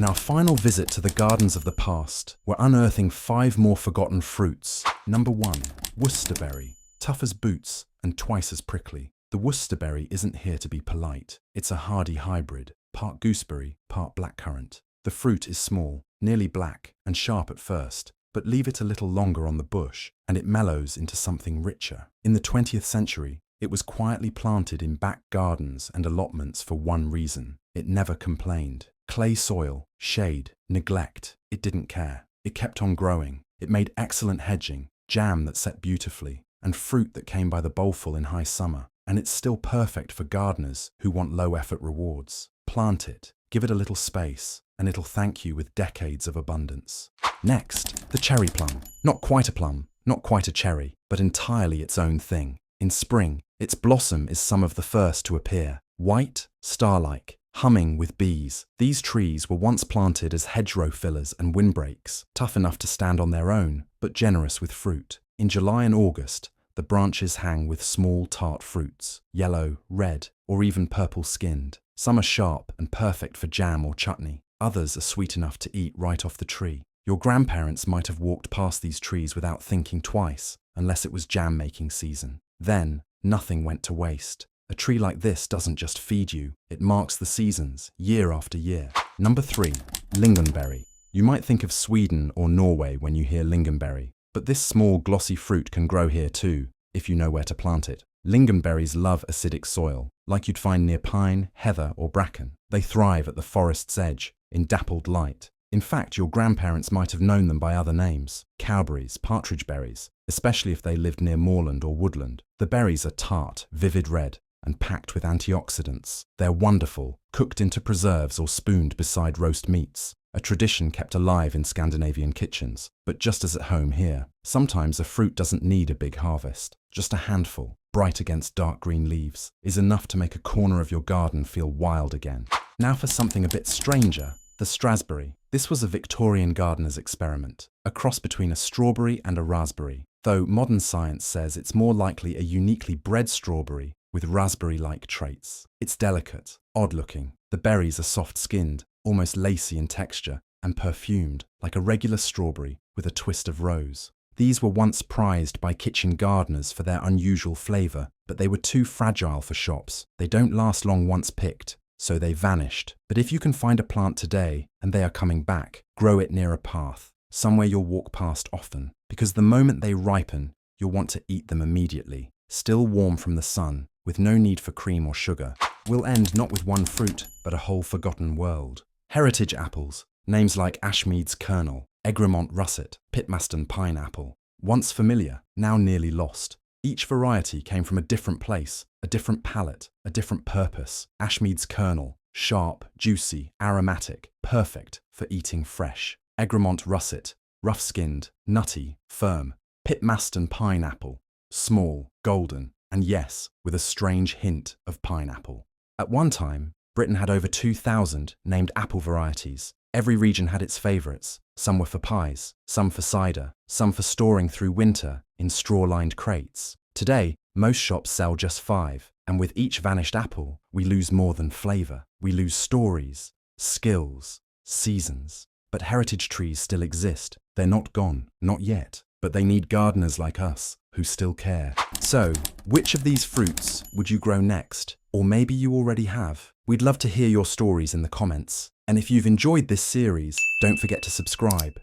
In our final visit to the gardens of the past, we're unearthing 5 more forgotten fruits. Number 1. Worcesterberry. Tough as boots and twice as prickly. The Worcesterberry isn't here to be polite. It's a hardy hybrid, part gooseberry, part blackcurrant. The fruit is small, nearly black, and sharp at first, but leave it a little longer on the bush, and it mellows into something richer. In the 20th century, it was quietly planted in back gardens and allotments for one reason. It never complained. Clay soil, shade, neglect, it didn't care. It kept on growing. It made excellent hedging, jam that set beautifully, and fruit that came by the bowlful in high summer. And it's still perfect for gardeners who want low-effort rewards. Plant it, give it a little space, and it'll thank you with decades of abundance. Next, the cherry plum. Not quite a plum, not quite a cherry, but entirely its own thing. In spring, its blossom is some of the first to appear. White, star-like, humming with bees. These trees were once planted as hedgerow fillers and windbreaks, tough enough to stand on their own, but generous with fruit. In July and August, the branches hang with small tart fruits, yellow, red, or even purple-skinned. Some are sharp and perfect for jam or chutney. Others are sweet enough to eat right off the tree. Your grandparents might have walked past these trees without thinking twice, unless it was jam-making season. Then, nothing went to waste. A tree like this doesn't just feed you, it marks the seasons, year after year. Number 3. Lingonberry. You might think of Sweden or Norway when you hear lingonberry, but this small glossy fruit can grow here too, if you know where to plant it. Lingonberries love acidic soil, like you'd find near pine, heather, or bracken. They thrive at the forest's edge, in dappled light. In fact, your grandparents might have known them by other names: cowberries, partridge berries, especially if they lived near moorland or woodland. The berries are tart, vivid red, and packed with antioxidants. They're wonderful, cooked into preserves or spooned beside roast meats, a tradition kept alive in Scandinavian kitchens, but just as at home here. Sometimes a fruit doesn't need a big harvest. Just a handful, bright against dark green leaves, is enough to make a corner of your garden feel wild again. Now for something a bit stranger, the strasberry. This was a Victorian gardener's experiment, a cross between a strawberry and a raspberry, though modern science says it's more likely a uniquely bred strawberry with raspberry-like traits. It's delicate, odd-looking. The berries are soft-skinned, almost lacy in texture, and perfumed, like a regular strawberry with a twist of rose. These were once prized by kitchen gardeners for their unusual flavour, but they were too fragile for shops. They don't last long once picked, so they vanished. But if you can find a plant today, and they are coming back, grow it near a path, somewhere you'll walk past often, because the moment they ripen, you'll want to eat them immediately, still warm from the sun, with no need for cream or sugar. We'll end not with one fruit, but a whole forgotten world. Heritage apples, names like Ashmead's Kernel, Egremont Russet, Pitmaston Pineapple. Once familiar, now nearly lost. Each variety came from a different place, a different palate, a different purpose. Ashmead's Kernel, sharp, juicy, aromatic, perfect for eating fresh. Egremont Russet, rough-skinned, nutty, firm. Pitmaston Pineapple, small, golden, and yes, with a strange hint of pineapple. At one time, Britain had over 2,000 named apple varieties. Every region had its favourites. Some were for pies, some for cider, some for storing through winter in straw-lined crates. Today, most shops sell just 5, and with each vanished apple, we lose more than flavour. We lose stories, skills, seasons. But heritage trees still exist. They're not gone, not yet, but they need gardeners like us who still care. So, which of these fruits would you grow next? Or maybe you already have. We'd love to hear your stories in the comments. And if you've enjoyed this series, don't forget to subscribe.